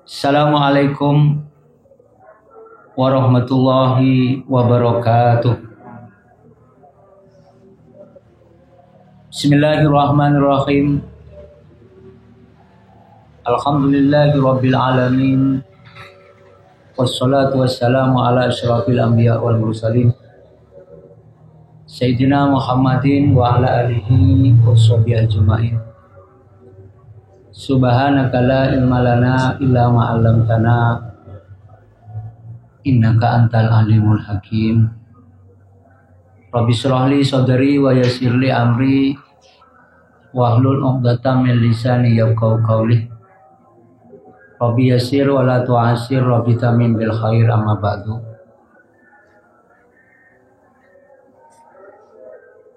Assalamualaikum warahmatullahi wabarakatuh. Bismillahirrahmanirrahim. Alhamdulillahi rabbil alamin. Wassalatu wassalamu ala asyrafil anbiya wal mursalin Sayyidina Muhammadin wa ala alihi washabihi ajma'in. Subhanaka la ilma lana illa ma 'allamtana innaka antal alimul hakim. Rabbi shrah li sadri wa yassir li amri wahlul 'uqdatam min lisani yafqahu qawli. Rabbi yassir wa la tu'assir, Rabbi tamim bil khair, amma ba'du.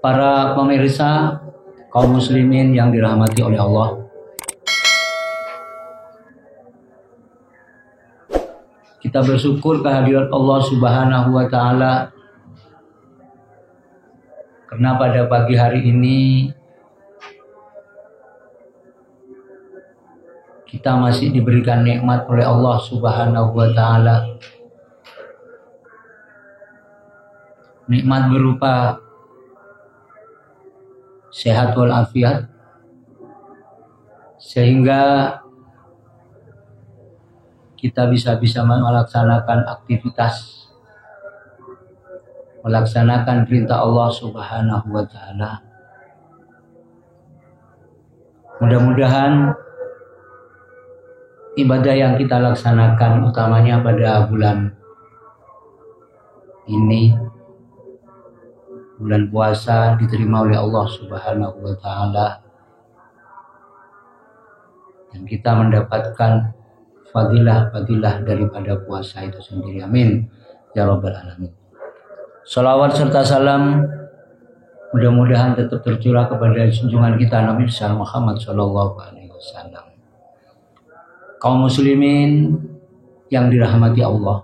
Para pemirsa kaum muslimin yang dirahmati oleh Allah, kita bersyukur kehadirat Allah Subhanahu wa Ta'ala karena pada pagi hari ini kita masih diberikan nikmat oleh Allah Subhanahu wa Ta'ala. Nikmat berupa sehat walafiat, sehingga kita bisa melaksanakan aktivitas, melaksanakan perintah Allah Subhanahu wa Ta'ala. Mudah-mudahan ibadah yang kita laksanakan, utamanya pada bulan ini, bulan puasa, diterima oleh Allah Subhanahu wa Ta'ala, dan kita mendapatkan fadilah daripada puasa itu sendiri. Amin ya rabbal alamin. Salawat serta salam mudah-mudahan tetap tercurah kepada junjungan kita Nabi Muhammad sallallahu alaihi wasallam. Kaum muslimin yang dirahmati Allah,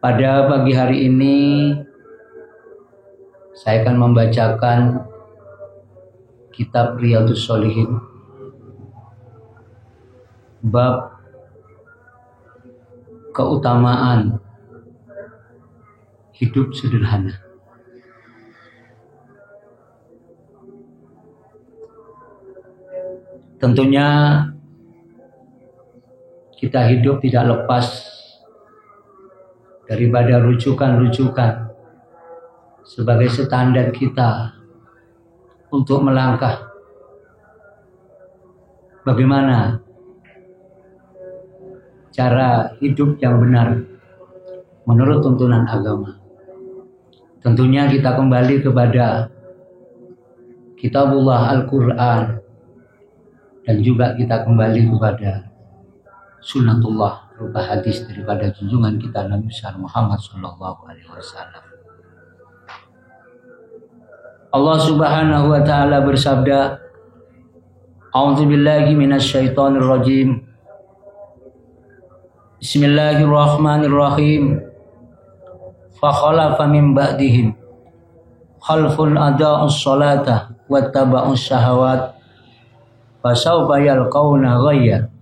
pada pagi hari ini saya akan membacakan kitab Riyadhus Shalihin, bab keutamaan hidup sederhana. Tentunya kita hidup tidak lepas daripada rujukan-rujukan sebagai standar kita untuk melangkah bagaimana cara hidup yang benar menurut tuntunan agama. Tentunya kita kembali kepada Kitabullah Al-Quran, dan juga kita kembali kepada Sunnatullah berupa hadis daripada junjungan kita Nabi Muhammad sallallahu alaihi wasallam. Allah Subhanahu wa Ta'ala bersabda, A'udzubillahi minasyaitonir rajim. Bismillahirrahmanirrahim. Fa khalafa min ba'dihim khalfun adaa'us salata wattaba'us syahawat fasawfa yalqawna ghayya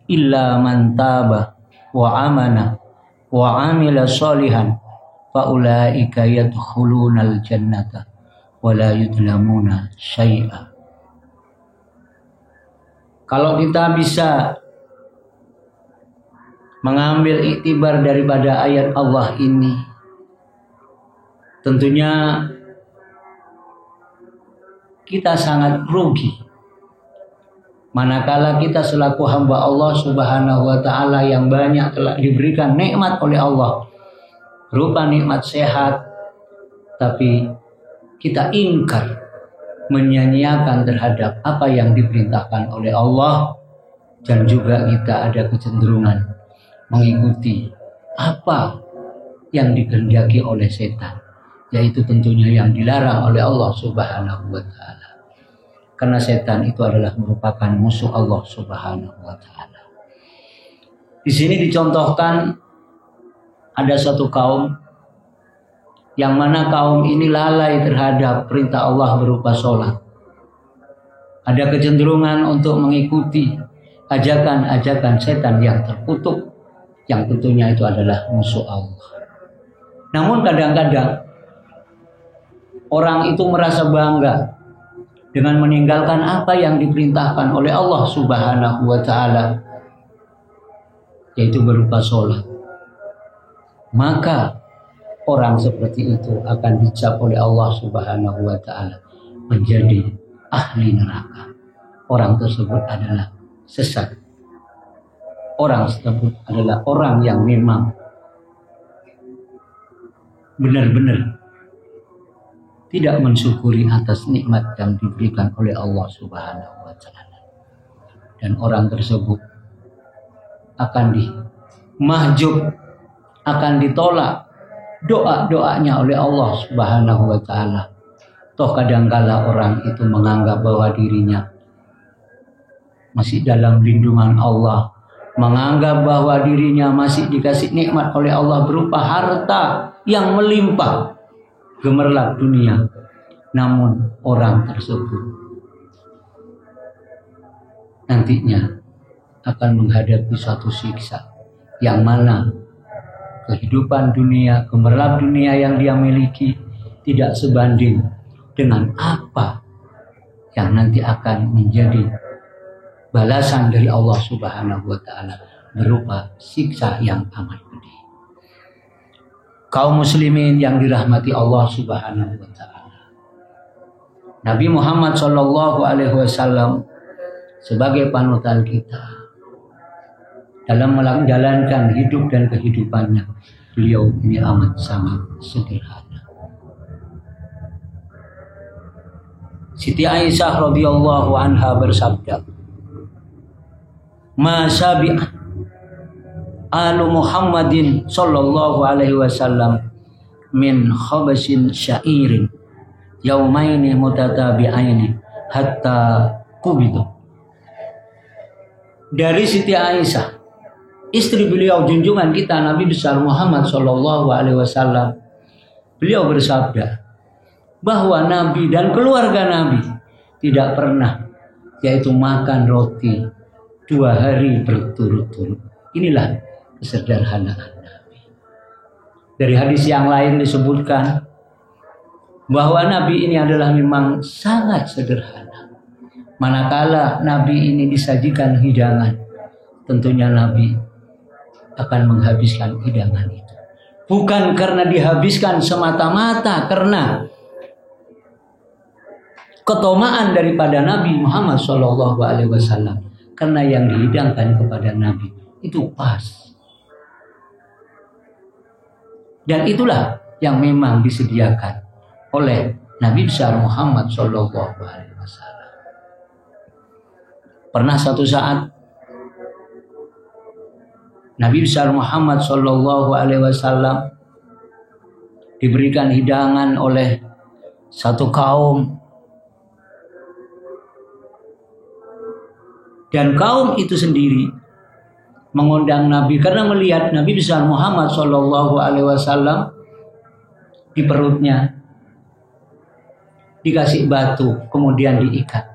illa man taba wa amana wa amila shalihan fa ulaika yadkhulunal jannata wa la yudlamuna syai'a. Kalau kita bisa mengambil iktibar daripada ayat Allah ini, tentunya kita sangat rugi manakala kita selaku hamba Allah Subhanahu wa Ta'ala yang banyak telah diberikan nikmat oleh Allah berupa nikmat sehat, tapi kita ingkar, menyanyiakan terhadap apa yang diperintahkan oleh Allah, dan juga kita ada kecenderungan mengikuti apa yang dikehendaki oleh setan, yaitu tentunya yang dilarang oleh Allah Subhanahu wa Ta'ala. Karena setan itu adalah merupakan musuh Allah Subhanahu wa Ta'ala. Di sini dicontohkan ada satu kaum yang mana kaum ini lalai terhadap perintah Allah berupa sholat. Ada kecenderungan untuk mengikuti ajakan-ajakan setan yang terkutuk, yang tentunya itu adalah musuh Allah. Namun kadang-kadang orang itu merasa bangga dengan meninggalkan apa yang diperintahkan oleh Allah Subhanahu wa taala, yaitu berupa sholat. Maka orang seperti itu akan dicap oleh Allah Subhanahu wa taala menjadi ahli neraka. Orang tersebut adalah sesat. Orang tersebut adalah orang yang memang benar-benar tidak mensyukuri atas nikmat yang diberikan oleh Allah Subhanahu wa taala. Dan orang tersebut akan dimahjub, akan ditolak doa-doanya oleh Allah Subhanahu wa taala. Toh kadangkala orang itu menganggap bahwa dirinya masih dalam lindungan Allah, menganggap bahwa dirinya masih dikasih nikmat oleh Allah berupa harta yang melimpah, gemerlap dunia. Namun orang tersebut nantinya akan menghadapi suatu siksa yang mana kehidupan dunia, gemerlap dunia yang dia miliki tidak sebanding dengan apa yang nanti akan menjadi balasan dari Allah Subhanahu wa taala berupa siksa yang amat pedih. Kaum muslimin yang dirahmati Allah Subhanahu wa taala. Nabi Muhammad sallallahu alaihi wasallam sebagai panutan kita dalam menjalankan hidup dan kehidupannya, beliau ini amat sangat sederhana. Siti Aisyah radhiyallahu anha bersabda, "Ma sabi'a alu Muhammadin sallallahu alaihi wasallam min khabasin syairin yaumaini mutatabi'aini hatta kubidu." Dari Siti Aisyah, istri beliau junjungan kita Nabi besar Muhammad sallallahu alaihi wasallam, beliau bersabda bahwa Nabi dan keluarga Nabi tidak pernah yaitu makan roti 2 hari berturut-turut. Inilah kesederhanaan Nabi. Dari hadis yang lain disebutkan bahwa Nabi ini adalah memang sangat sederhana. Manakala Nabi ini disajikan hidangan, tentunya Nabi akan menghabiskan hidangan itu. Bukan karena dihabiskan semata-mata karena ketomaan daripada Nabi Muhammad SAW, karena yang dihidangkan kepada Nabi itu pas. Dan itulah yang memang disediakan oleh Nabi besar Muhammad SAW. Pernah satu saat Nabi besar Muhammad SAW diberikan hidangan oleh satu kaum, dan kaum itu sendiri mengundang Nabi karena melihat Nabi besar Muhammad SAW di perutnya dikasih batu kemudian diikat.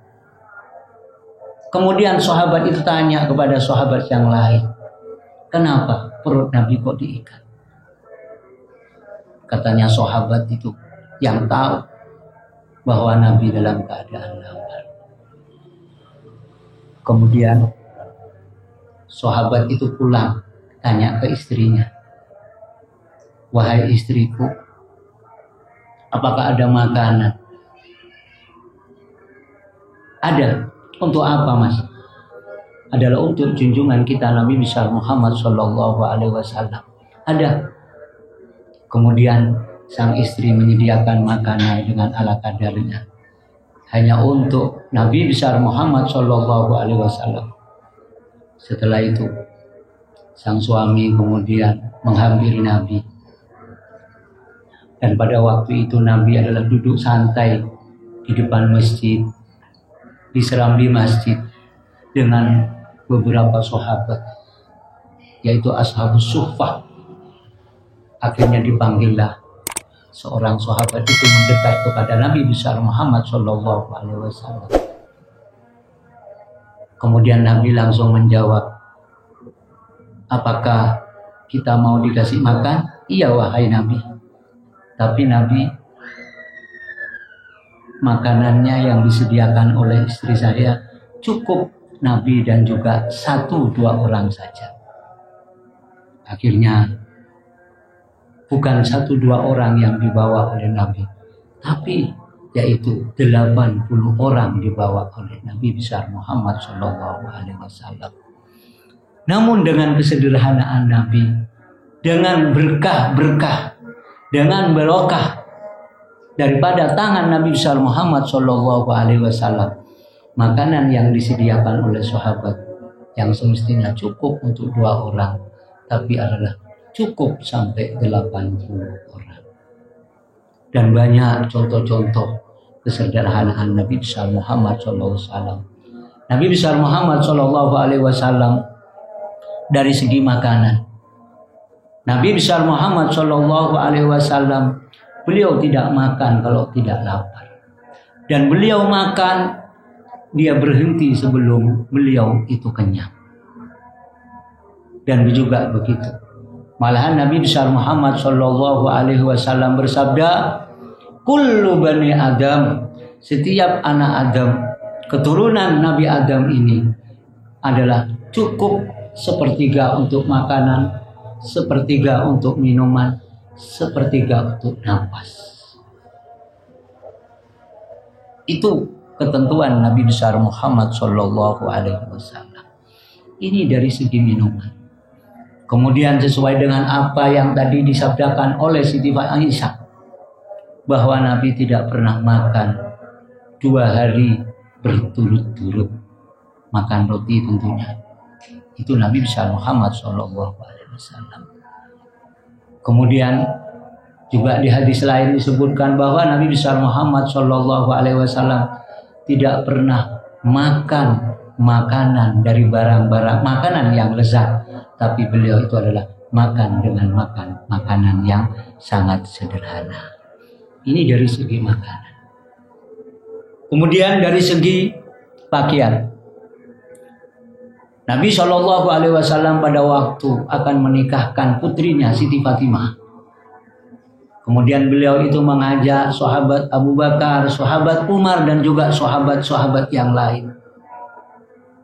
Kemudian sahabat itu tanya kepada sahabat yang lain, kenapa perut Nabi kok diikat? Katanya sahabat itu yang tahu bahwa Nabi dalam keadaan lapar. Kemudian sahabat itu pulang tanya ke istrinya, wahai istriku, apakah ada makanan? Ada. Untuk apa, Mas? Adalah untuk junjungan kita Nabi besar Muhammad SAW. Ada. Kemudian sang istri menyediakan makanan dengan ala kadarnya, hanya untuk Nabi besar Muhammad SAW. Setelah itu sang suami kemudian menghampiri Nabi, dan pada waktu itu Nabi adalah duduk santai di depan masjid, di serambi masjid dengan beberapa sahabat, yaitu ashabus suffah. Akhirnya dipanggillah seorang sahabat itu mendekat kepada Nabi besar Muhammad SAW. Kemudian Nabi langsung menjawab, apakah kita mau dikasih makan? Iya wahai Nabi. Tapi Nabi, makanannya yang disediakan oleh istri saya cukup Nabi dan juga 1-2 orang saja. Akhirnya bukan 1-2 orang yang dibawa oleh Nabi, tapi yaitu 80 orang dibawa oleh Nabi besar Muhammad SAW. Namun dengan kesederhanaan Nabi, dengan berkah-berkah, dengan barokah daripada tangan Nabi besar Muhammad SAW, makanan yang disediakan oleh sahabat yang semestinya cukup untuk 2 orang, tapi adalah cukup sampai 80 orang. Dan banyak contoh-contoh kesederhanaan Nabi besar Muhammad SAW. Nabi besar Muhammad SAW dari segi makanan, Nabi besar Muhammad SAW, beliau tidak makan kalau tidak lapar. Dan beliau makan, dia berhenti sebelum beliau itu kenyang. Dan juga begitu. Malahan Nabi besar Muhammad SAW bersabda, kullu bani Adam, setiap anak Adam, keturunan Nabi Adam ini adalah cukup 1/3 untuk makanan, 1/3 untuk minuman, 1/3 untuk nafas. Itu ketentuan Nabi besar Muhammad SAW. Ini dari segi minuman. Kemudian sesuai dengan apa yang tadi disabdakan oleh Siti Aisyah, bahwa Nabi tidak pernah makan 2 hari berturut-turut, makan roti tentunya. Itu Nabi besar Muhammad SAW. Kemudian juga di hadis lain disebutkan bahwa Nabi besar Muhammad SAW tidak pernah makan makanan dari barang-barang makanan yang lezat, tapi beliau itu adalah makan dengan makanan yang sangat sederhana. Ini dari segi makanan. Kemudian dari segi pakaian, Nabi SAW pada waktu akan menikahkan putrinya Siti Fatimah, kemudian beliau itu mengajak sahabat Abu Bakar, sahabat Umar, dan juga sahabat-sahabat yang lain.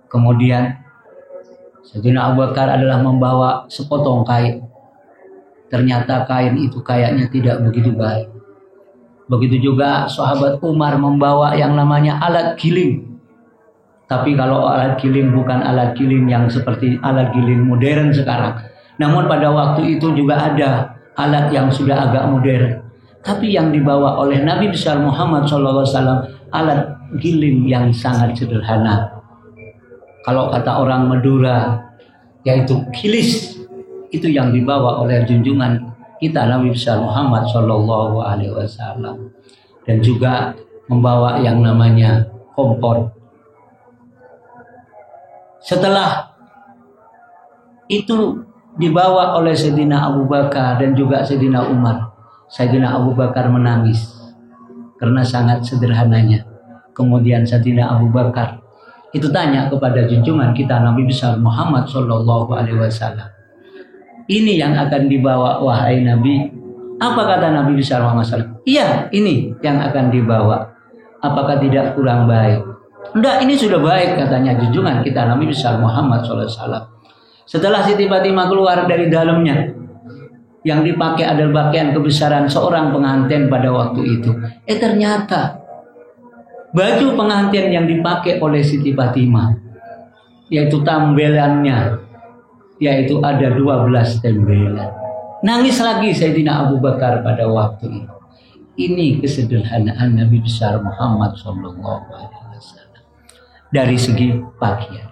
Kemudian Sayyidina Abu Bakar adalah membawa sepotong kain. Ternyata kain itu kayaknya tidak begitu baik. Begitu juga sahabat Umar membawa yang namanya alat giling. Tapi kalau alat giling bukan alat giling yang seperti alat giling modern sekarang. Namun pada waktu itu juga ada alat yang sudah agak modern. Tapi yang dibawa oleh Nabi besar Muhammad SAW alat giling yang sangat sederhana. Kalau kata orang Madura, yaitu kilis, itu yang dibawa oleh junjungan kita Nabi besar Muhammad SAW. Dan juga membawa yang namanya kompor. Setelah itu dibawa oleh Sayyidina Abu Bakar dan juga Sayyidina Umar, Sayyidina Abu Bakar menangis karena sangat sederhananya. Kemudian Sayyidina Abu Bakar itu tanya kepada junjungan kita Nabi besar Muhammad SAW, ini yang akan dibawa wahai Nabi. Apa kata Nabi besar Muhammad SAW? Iya, ini yang akan dibawa. Apakah tidak kurang baik? Enggak, ini sudah baik, katanya junjungan kita Nabi besar Muhammad SAW. Setelah Siti Fatimah keluar dari dalamnya, yang dipakai adalah pakaian kebesaran seorang pengantin pada waktu itu. Ternyata baju pengantin yang dipakai oleh Siti Fatimah, yaitu tambelannya, yaitu ada 12 tembelan. Nangis lagi Sayyidina Abu Bakar pada waktu itu. Ini kesederhanaan Nabi besar Muhammad SAW dari segi pakaian.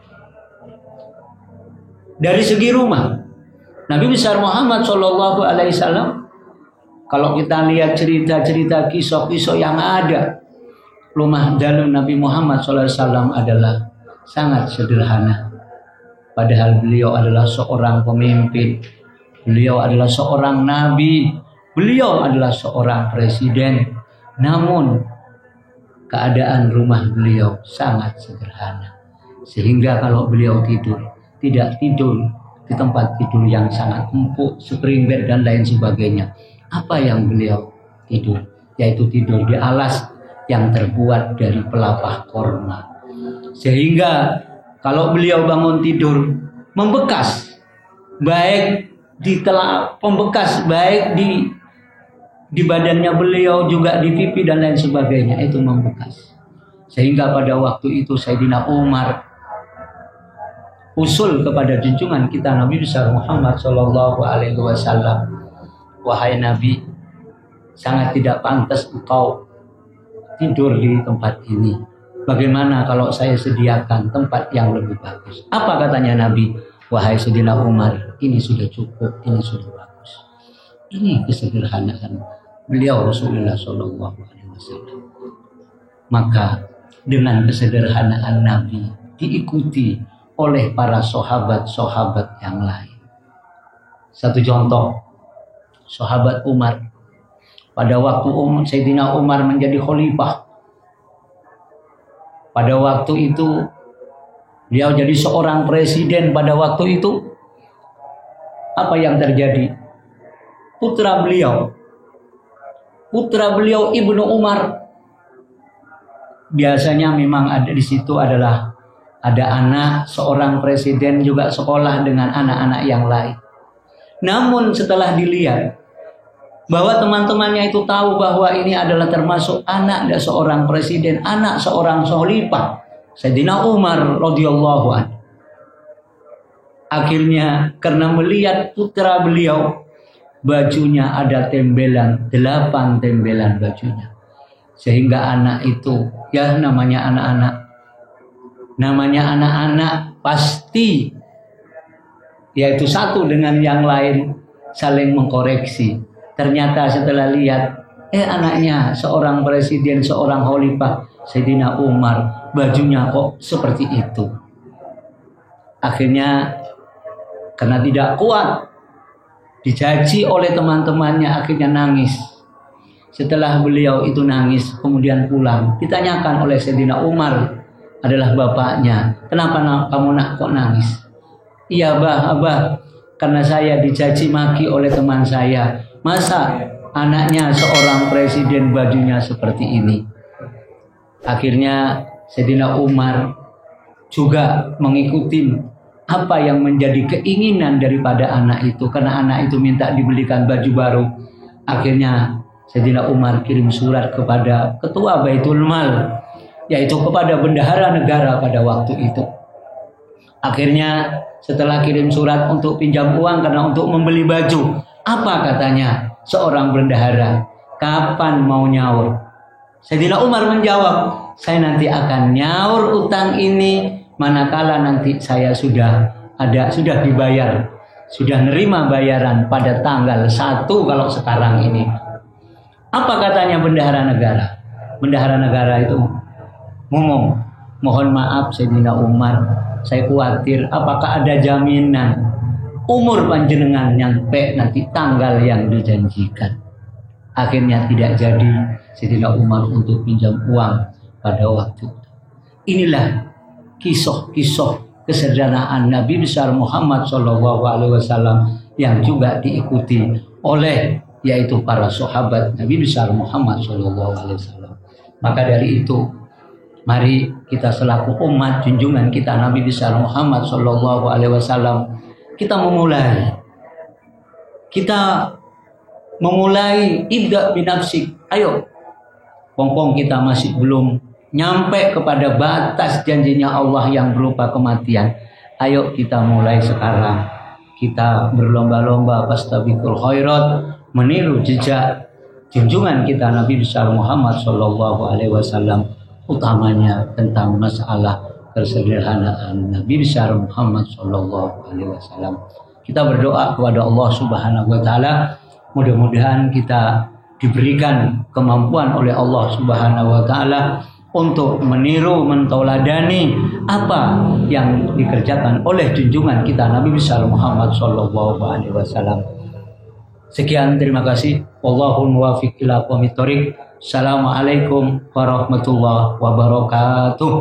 Dari segi rumah, Nabi besar Muhammad SAW, kalau kita lihat cerita-cerita kisah-kisah yang ada, rumah dalam Nabi Muhammad SAW adalah sangat sederhana. Padahal beliau adalah seorang pemimpin, beliau adalah seorang nabi, beliau adalah seorang presiden. Namun keadaan rumah beliau sangat sederhana. Sehingga kalau beliau tidur, tidak tidur di tempat tidur yang sangat empuk, spring bed dan lain sebagainya. Apa yang beliau tidur? Yaitu tidur di alas yang terbuat dari pelapah korma. Sehingga kalau beliau bangun tidur, membekas baik di pembekas baik di badannya beliau, juga di pipi dan lain sebagainya, itu membekas. Sehingga pada waktu itu Sayyidina Umar usul kepada junjungan kita Nabi besar Muhammad Shallallahu Alaihi Wasallam, wahai Nabi, sangat tidak pantas engkau tidur di tempat ini. Bagaimana kalau saya sediakan tempat yang lebih bagus? Apa katanya Nabi? Wahai Sayyidina Umar, ini sudah cukup, ini sudah bagus. Ini kesederhanaan beliau Rasulullah Shallallahu Alaihi Wasallam. Maka dengan kesederhanaan Nabi diikuti oleh para sahabat-sahabat yang lain. Satu contoh, sahabat Umar. Pada waktu Sayyidina Umar menjadi khalifah, pada waktu itu beliau jadi seorang presiden. Pada waktu itu apa yang terjadi? Putra beliau Ibnu Umar, biasanya memang ada di situ ada anak seorang presiden juga sekolah dengan anak-anak yang lain. Namun setelah dilihat bahwa teman-temannya itu tahu bahwa ini adalah termasuk anak dari seorang presiden, anak seorang khalifah, Sayyidina Umar radhiyallahu anhu. Akhirnya karena melihat putra beliau, bajunya ada tembelan, 8 tembelan bajunya. Sehingga anak itu, ya namanya anak-anak pasti, yaitu satu dengan yang lain saling mengkoreksi. Ternyata setelah lihat, anaknya seorang presiden, seorang khalifah, Sayyidina Umar, bajunya kok seperti itu. Akhirnya karena tidak kuat, dicaci oleh teman-temannya, akhirnya nangis. Setelah beliau itu nangis, kemudian pulang, ditanyakan oleh Sayyidina Umar, adalah bapaknya, kenapa kamu kok nangis? Iya abah, karena saya dicaci maki oleh teman saya. Masa anaknya seorang presiden bajunya seperti ini? Akhirnya Sayyidina Umar juga mengikuti apa yang menjadi keinginan daripada anak itu. Karena anak itu minta dibelikan baju baru. Akhirnya Sayyidina Umar kirim surat kepada ketua Baitul Mal, yaitu kepada bendahara negara pada waktu itu. Akhirnya setelah kirim surat untuk pinjam uang karena untuk membeli baju, apa katanya seorang bendahara? Kapan mau nyaur? Sayyidina Umar menjawab, saya nanti akan nyaur utang ini manakala nanti saya sudah dibayar, sudah nerima bayaran pada tanggal 1 kalau sekarang ini. Apa katanya bendahara negara? Bendahara negara itu ngomong, mohon maaf Sayyidina Umar, saya khawatir apakah ada jaminan umur panjenengan nyampe nanti tanggal yang dijanjikan. Akhirnya tidak jadi Sayyidina Umar untuk pinjam uang pada waktu itu. Inilah kisah-kisah kesederhanaan Nabi besar Muhammad SAW yang juga diikuti oleh yaitu para sahabat Nabi besar Muhammad SAW. Maka dari itu, mari kita selaku umat junjungan kita Nabi besar Muhammad SAW, kita memulai ibda binafsik. Ayo, pompong kita masih belum nyampe kepada batas janjinya Allah yang berupa kematian. Ayo kita mulai sekarang. Kita berlomba-lomba fastabiqul khairat, meniru jejak junjungan kita Nabi besar Muhammad SAW, utamanya tentang masalah kesederhanaan Nabi besar Muhammad SAW. Kita berdoa kepada Allah Subhanahu wa taala, mudah-mudahan kita diberikan kemampuan oleh Allah Subhanahu wa taala untuk meniru, mentauladani apa yang dikerjakan oleh junjungan kita Nabi besar Muhammad SAW. Sekian, terima kasih. Wallahul muwaffiq ila aqwamit thoriq. Assalamualaikum warahmatullahi wabarakatuh.